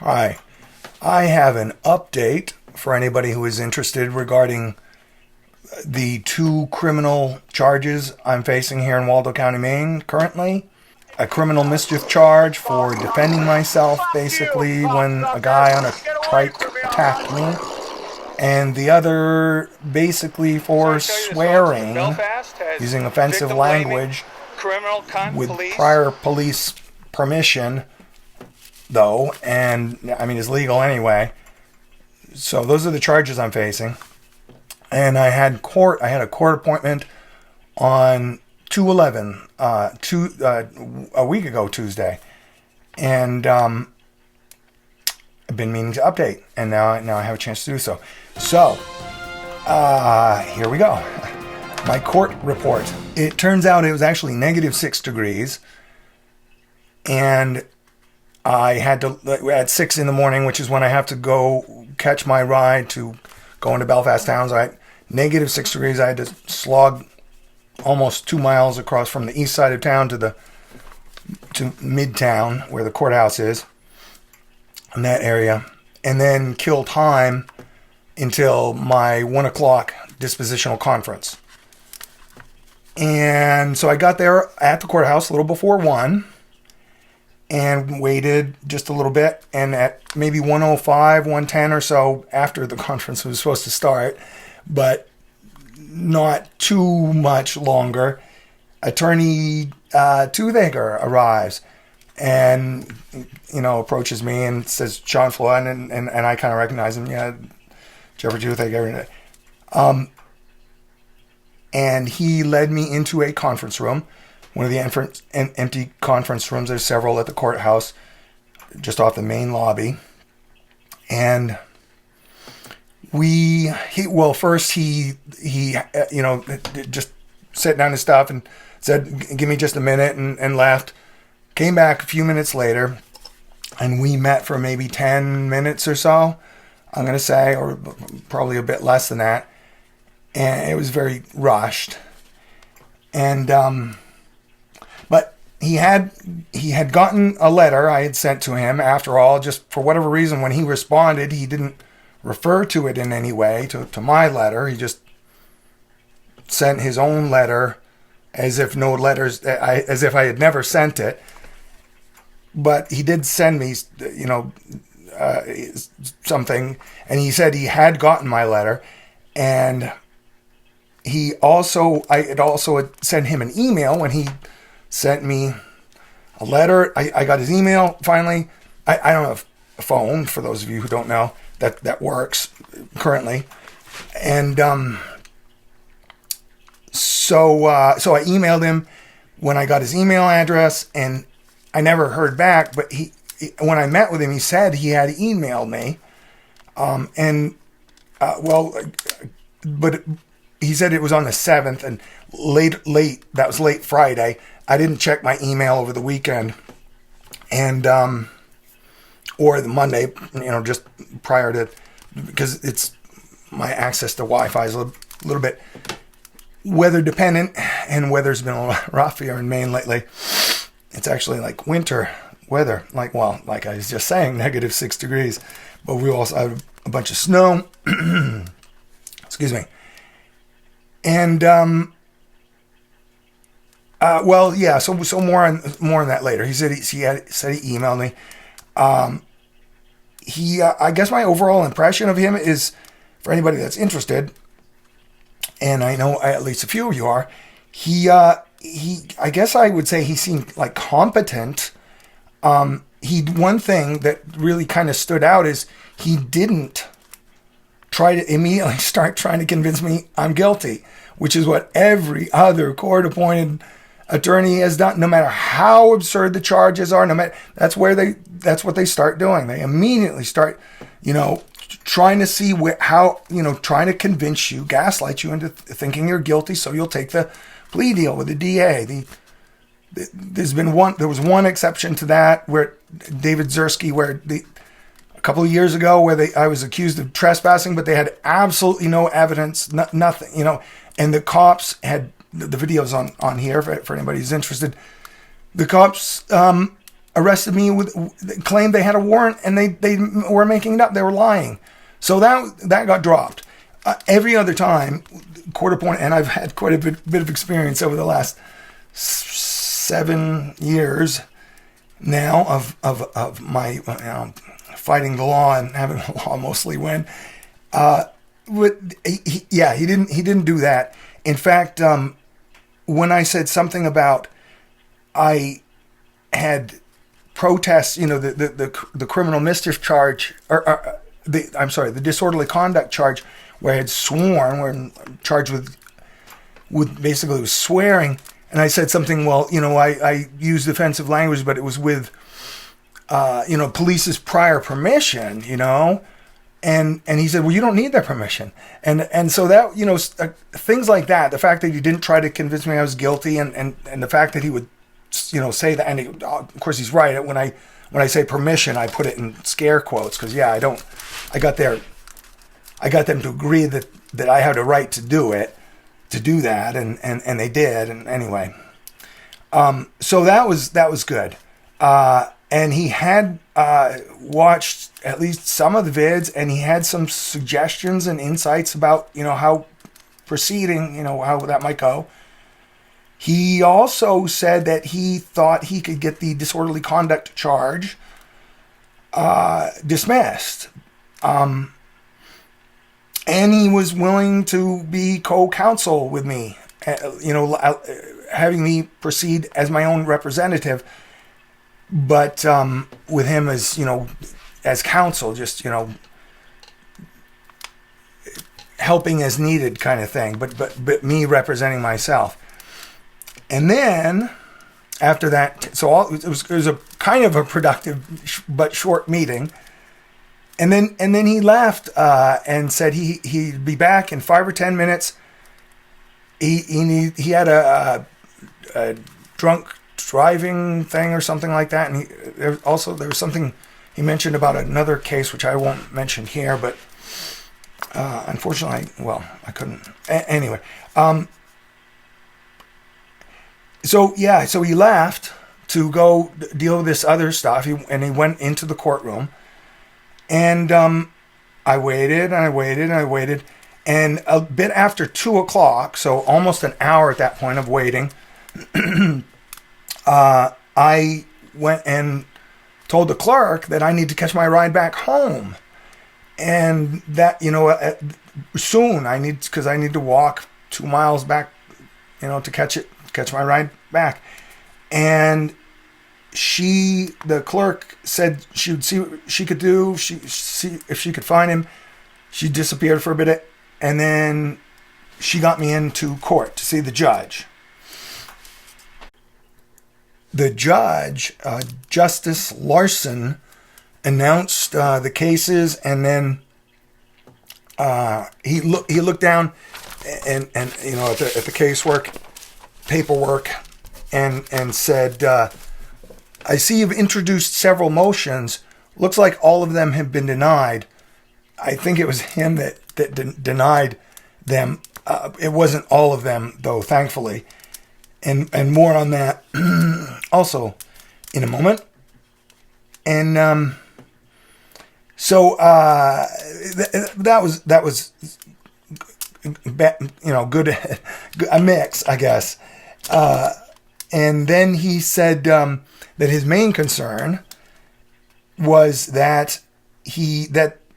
Hi, I have an update for anybody who is interested regarding the two criminal charges I'm facing here in Waldo County, Maine currently. A criminal mischief charge for defending myself, basically, when a guy on a trike attacked me, and the other basically for swearing using offensive language with prior police permission, though, and I mean, it's legal anyway. So those are the charges I'm facing. And I had a court appointment on 2/11, a week ago Tuesday, and I've been meaning to update, and now I have a chance to do so. So here we go. My court report. It turns out it was actually -6 degrees, and I had to at 6 in the morning, which is when I have to go catch my ride to go into Belfast Towns. -6 degrees. I had to slog almost 2 miles across from the east side of town to Midtown, where the courthouse is, in that area, and then kill time until my 1 o'clock dispositional conference. And so I got there at the courthouse a little before 1 and waited just a little bit. And at maybe 1:05, 1:10 or so, after the conference was supposed to start, but not too much longer, Attorney Toothaker arrives and, approaches me and says, Sean Floyd, and I kind of recognize him. Yeah, Jeffrey Toothaker. And he led me into a conference room, one of the empty conference rooms. There's several at the courthouse, just off the main lobby. And first he just set down his stuff and said, give me just a minute, and left. Came back a few minutes later, and we met for maybe 10 minutes or so, I'm going to say, or probably a bit less than that. And it was very rushed. And, but he had gotten a letter I had sent to him. After all, just for whatever reason, when he responded, he didn't refer to it in any way to my letter. He just sent his own letter as if as if I had never sent it. But he did send me, something, and he said he had gotten my letter, and I had also sent him an email when he sent me a letter. I got his email finally. I don't have a phone, for those of you who don't know, that works currently. And so I emailed him when I got his email address, and I never heard back. But when I met with him, he said he had emailed me, but he said it was on the 7th, and late. That was late Friday. I didn't check my email over the weekend, and or the Monday, just prior to, because it's my access to Wi-Fi is a little bit weather dependent, and weather's been a little rough here in Maine lately. It's actually like winter weather, like I was just saying, -6 degrees, but we also have a bunch of snow. Excuse me. And so more on that later. He said he emailed me. I guess my overall impression of him is, for anybody that's interested, and I know at least a few of you are, I guess I would say he seemed like competent. One thing that really kind of stood out is he didn't try to immediately start trying to convince me I'm guilty, which is what every other court-appointed attorney has done. No matter how absurd the charges are, that's what they start doing. They immediately start, trying to see trying to convince you, gaslight you into thinking you're guilty, so you'll take the plea deal with the DA. There was one exception to that, where David Zersky, a couple of years ago, where I was accused of trespassing, but they had absolutely no evidence, nothing, and the cops had the videos on here for anybody who's interested. The cops arrested me with, claimed they had a warrant, and they were making it up. They were lying. So that got dropped. Every other time, court appointed, and I've had quite a bit of experience over the last 7 years now of my fighting the law and having the law mostly win. He didn't do that. In fact, when I said something about I had protests, the criminal mischief charge, the disorderly conduct charge, where I had sworn, where charged with basically swearing, and I said something. Well, I used offensive language, but it was with police's prior permission, And he said, well, you don't need their permission. And so that, things like that, the fact that he didn't try to convince me I was guilty, and the fact that he would, say that, and of course he's right. When I say permission, I put it in scare quotes, because I got them to agree that I had a right to do that, and they did. And anyway, so that was good. And he had watched at least some of the vids, and he had some suggestions and insights about, how proceeding, how that might go. He also said that he thought he could get the disorderly conduct charge dismissed. And he was willing to be co-counsel with me, having me proceed as my own representative, but with him as counsel, just helping as needed kind of thing, but me representing myself. And then after that, so it was a kind of a productive but short meeting. And then he left and said he'd be back in 5 or 10 minutes. He had a drunk driving thing or something like that, and there was something he mentioned about another case which I won't mention here, but unfortunately, I couldn't. Anyway, so he left to go deal with this other stuff, and he went into the courtroom. And I waited, and I waited, and I waited. And a bit after 2:00, so almost an hour at that point of waiting, I went and told the clerk that I need to catch my ride back home. And that, soon because I need to walk 2 miles back, to catch my ride back. And the clerk said she would see what she could do, see if she could find him. She disappeared for a bit, and then she got me into court to see the judge. The judge, Justice Larson, announced the cases, and then he looked down and at the casework paperwork and said, I see you've introduced several motions. Looks like all of them have been denied. I think it was him that denied them. It wasn't all of them, though, thankfully. And more on that also in a moment. And so that was good, a mix, I guess. And then he said that his main concern was that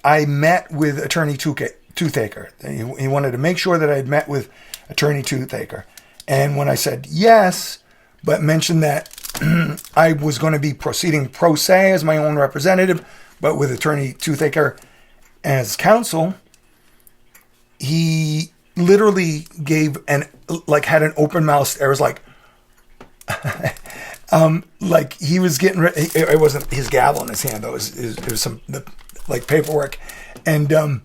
I met with Attorney Toothaker. He wanted to make sure that I had met with Attorney Toothaker. And when I said yes, but mentioned that I was going to be proceeding pro se as my own representative, but with Attorney Toothaker as counsel, he literally had an open mouth stare. It was like, like he was getting ready. It wasn't his gavel in his hand, though. It was some paperwork. And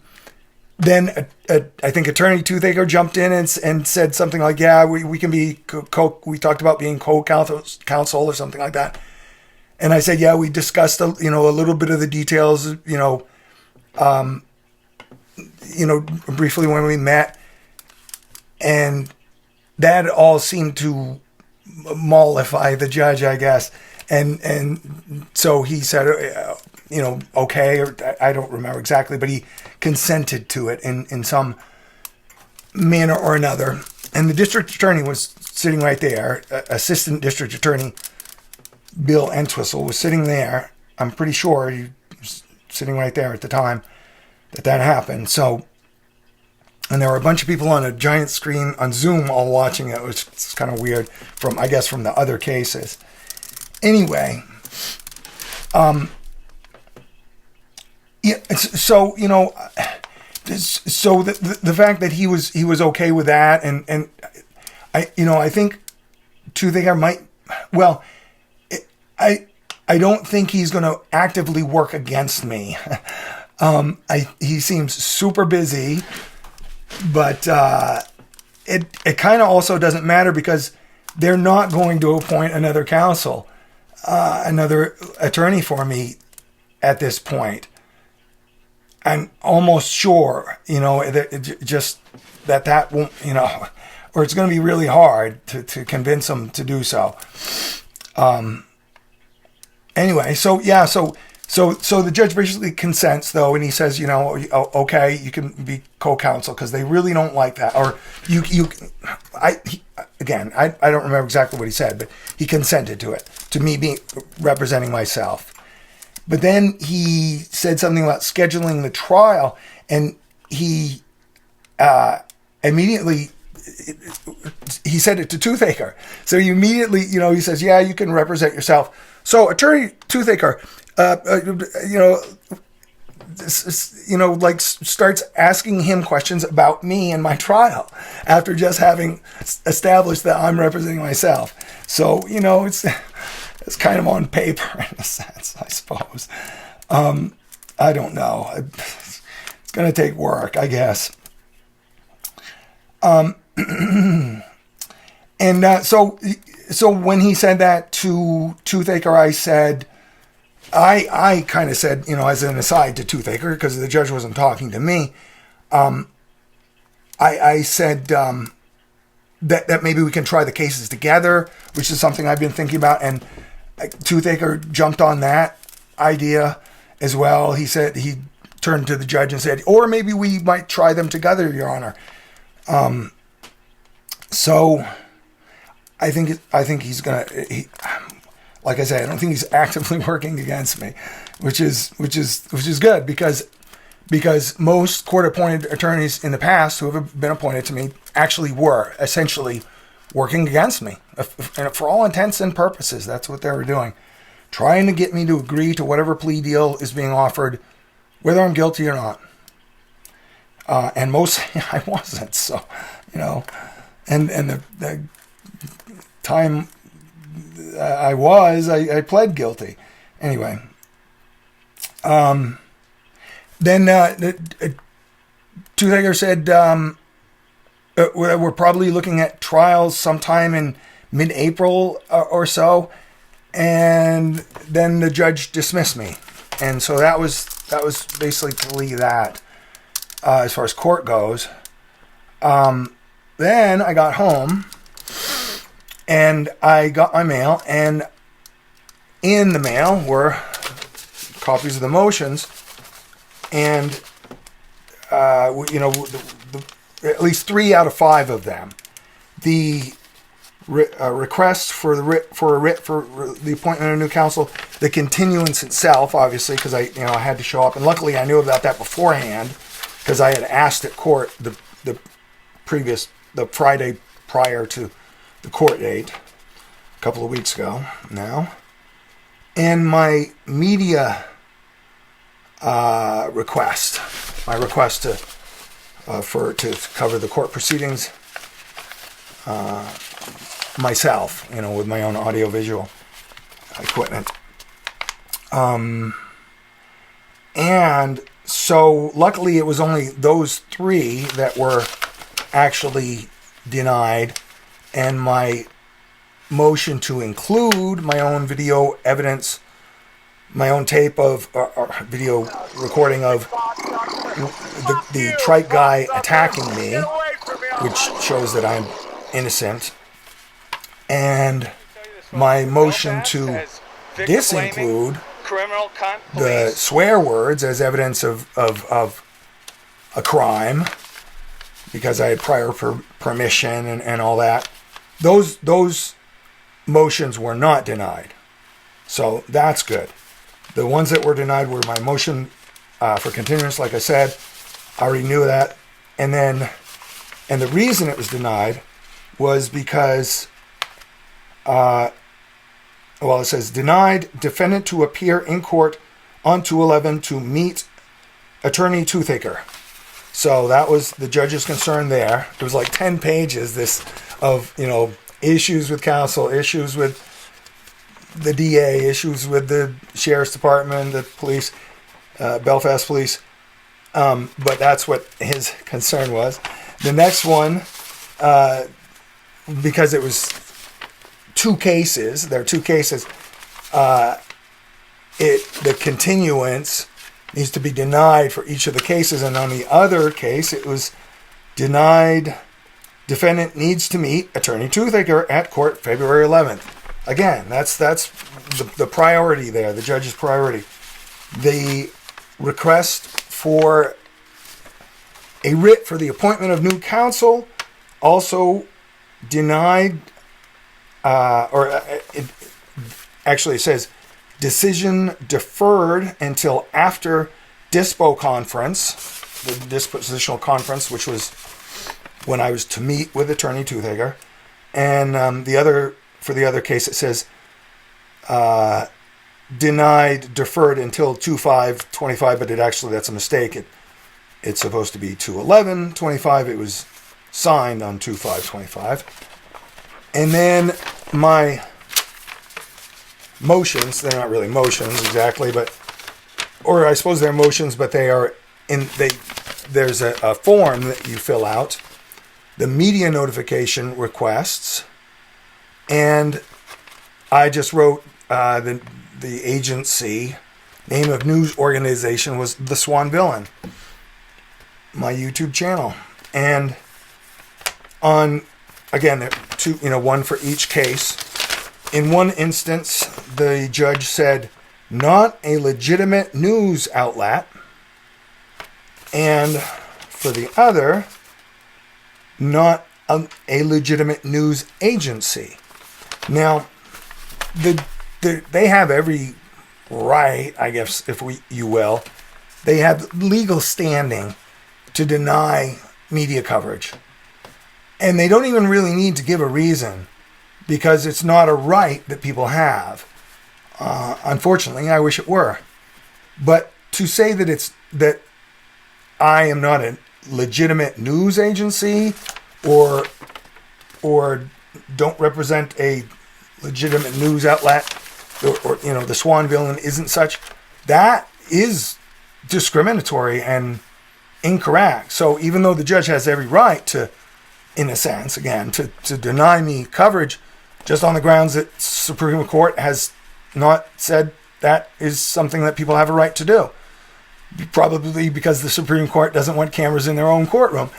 then I think Attorney Toothaker jumped in and said something like, yeah, we can be we talked about being co-counsel or something like that. And I said, yeah, we discussed a little bit of the details, briefly when we met. And that all seemed to mollify the judge, I guess. and so he said, okay, or I don't remember exactly, but he consented to it in some manner or another. And the district attorney was sitting right there. Assistant District Attorney Bill Entwistle was sitting there. I'm pretty sure he was sitting right there at the time that happened. So, and there were a bunch of people on a giant screen on Zoom all watching it, which is kind of weird from the other cases. Anyway, yeah. So so the fact that he was okay with that, and I think Toothaker might, well, I don't think he's going to actively work against me. He seems super busy, but it kind of also doesn't matter because they're not going to appoint another counsel, another attorney for me at this point. I'm almost sure, that won't, or it's going to be really hard to convince them to do so. Anyway, so the judge basically consents though, and he says, okay, you can be co-counsel because they really don't like that. Or I don't remember exactly what he said, but he consented to me being representing myself. But then he said something about scheduling the trial, and he immediately, he said it to Toothaker. So he immediately, he says, yeah, you can represent yourself. So Attorney Toothaker, starts asking him questions about me and my trial after just having established that I'm representing myself. So, it's kind of on paper in a sense, I suppose. I don't know. It's going to take work, I guess. And so when he said that to Toothaker, I kind of said, as an aside to Toothaker, because the judge wasn't talking to me, I said that maybe we can try the cases together, which is something I've been thinking about, and Toothaker jumped on that idea as well. He said, he turned to the judge and said, or maybe we might try them together, Your Honor. So I think he's gonna. Like I said, I don't think he's actively working against me, which is good because most court-appointed attorneys in the past who have been appointed to me actually were essentially working against me. And for all intents and purposes, that's what they were doing. Trying to get me to agree to whatever plea deal is being offered, whether I'm guilty or not. And mostly I wasn't, so, and the time I pled guilty. Anyway. Then Toothaker said, we're probably looking at trials sometime in mid-April or so, and then the judge dismissed me, and so that was basically that as far as court goes. Then I got home, and I got my mail, and in the mail were copies of the motions, and at least 3 out of 5 of them. The request for a writ for the appointment of a new counsel, the continuance itself, obviously, because I had to show up, and luckily I knew about that beforehand because I had asked at court the Friday prior to the court date, a couple of weeks ago now, and my media request to cover the court proceedings myself, with my own audiovisual equipment. And so luckily it was only those 3 that were actually denied, and my motion to include my own video evidence, my own tape of video recording of the trike guy attacking me, which shows that I'm innocent, and my motion to disinclude criminal the swear words as evidence of a crime, because I had prior permission and all that. Those motions were not denied. So that's good. The ones that were denied were my motion for continuance, like I said. I already knew that. And the reason it was denied was because, it says, denied defendant to appear in court on 2/11 to meet attorney toothacher. So that was the judge's concern there. It was like 10 pages of issues with counsel, issues with the DA, issues with the sheriff's department, the police, Belfast police. But that's what his concern was. The next one, because it was two cases, there are two cases, the continuance needs to be denied for each of the cases. And on the other case, it was denied, defendant needs to meet attorney toothacher at court February 11th. Again, that's the priority there, the judge's priority. The request for a writ for the appointment of new counsel also denied, it says decision deferred until after Dispo Conference, the Dispositional Conference, which was when I was to meet with attorney toothacher. And for the other case, it says denied, deferred until 2/5/25, but that's a mistake. It's supposed to be 2/11/25. It was signed on 2/5/25. And then my motions, they're not really motions exactly, or I suppose they're motions, but there's a form that you fill out, the media notification requests, and I just wrote the agency, name of news organization was the Swanvillan, my YouTube channel. And again, two, one for each case. In one instance, the judge said, not a legitimate news outlet. And for the other, not a legitimate news agency. Now, they have every right, I guess, you will. They have legal standing to deny media coverage. And they don't even really need to give a reason, because it's not a right that people have. Unfortunately, I wish it were. But to say that I am not a legitimate news agency or don't represent a legitimate news outlet, or the Swanvillan isn't such, that is discriminatory and incorrect. So even though the judge has every right to, in a sense, again, to deny me coverage just on the grounds that Supreme Court has not said that is something that people have a right to do. Probably because the Supreme Court doesn't want cameras in their own courtroom.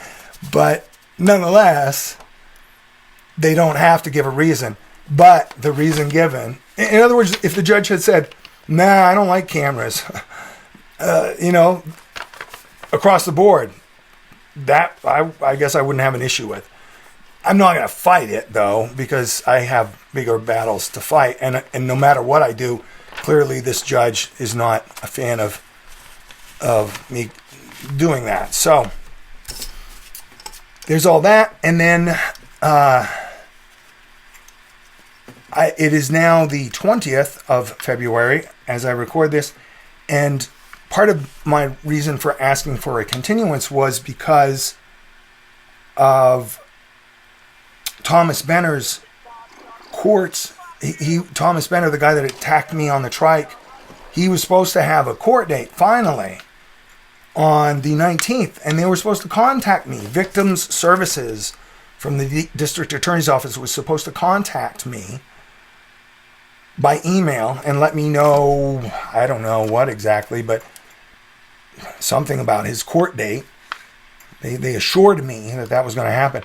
But nonetheless, they don't have to give a reason. But the reason given, in other words, if the judge had said, nah, I don't like cameras, across the board, that I guess I wouldn't have an issue with. I'm not going to fight it, though, because I have bigger battles to fight. And no matter what I do, clearly this judge is not a fan of me doing that. So there's all that. And then it is now the 20th of February as I record this. And part of my reason for asking for a continuance was because of Thomas Benner's courts. Thomas Benner, the guy that attacked me on the trike, he was supposed to have a court date finally on the 19th, and they were supposed to contact me. Victims Services from the district attorney's office was supposed to contact me by email and let me know, I don't know what exactly, but something about his court date. They assured me that was going to happen.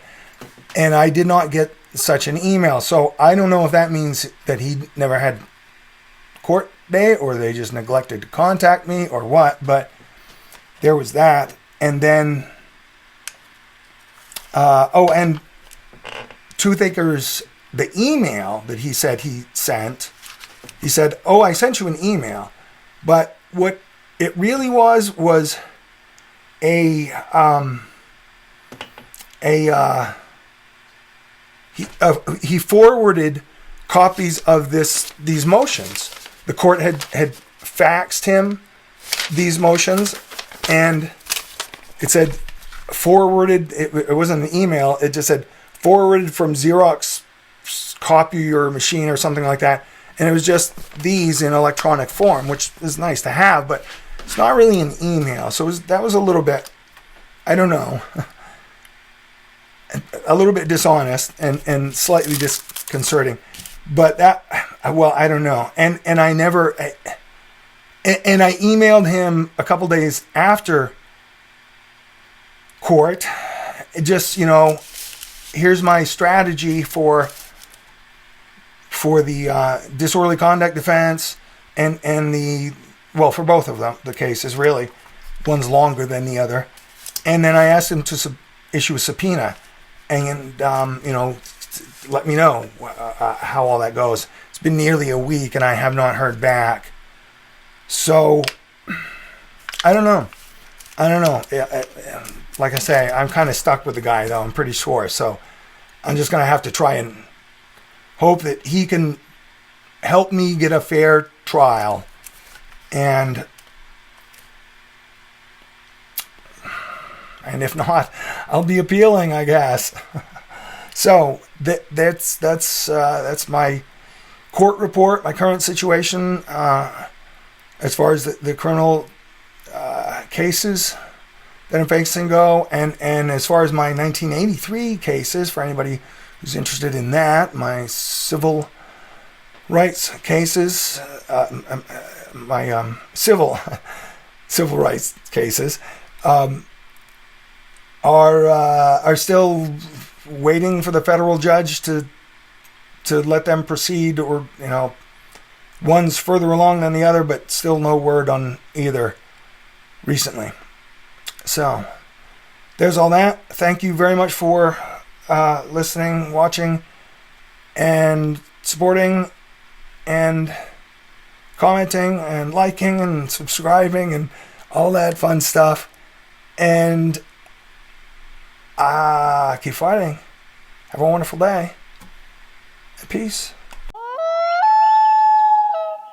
And I did not get such an email. So I don't know if that means that he never had court date, or they just neglected to contact me, or what. But there was that. And then, and Toothaker's, the email that he said he sent, he said, "Oh, I sent you an email." But what it really was he forwarded copies of these motions. The court had faxed him these motions, and it said forwarded. It wasn't an email. It just said forwarded from Xerox copier machine or something like that. And it was just these in electronic form, which is nice to have, but it's not really an email. So that was a little bit, I don't know, a little bit dishonest and slightly disconcerting. But that, well, I don't know. And I never, and I emailed him a couple days after court, just, here's my strategy for the disorderly conduct defense and the, well, for both of them, the cases, really. One's longer than the other. And then I asked him to issue a subpoena and, let me know how all that goes. It's been nearly a week and I have not heard back. So, I don't know. Like I say, I'm kind of stuck with the guy, though, I'm pretty sure. So, I'm just going to have to try and hope that he can help me get a fair trial. And if not, I'll be appealing, I guess. So that's my court report, my current situation as far as the criminal cases that I'm facing go, and as far as my 1983 cases, for anybody who's interested in that, my civil rights cases, my civil rights cases are still waiting for the federal judge to let them proceed, or one's further along than the other, but still no word on either recently. So there's all that. Thank you very much for listening, watching, and supporting, and commenting, and liking, and subscribing, and all that fun stuff. And keep fighting. Have a wonderful day. Peace.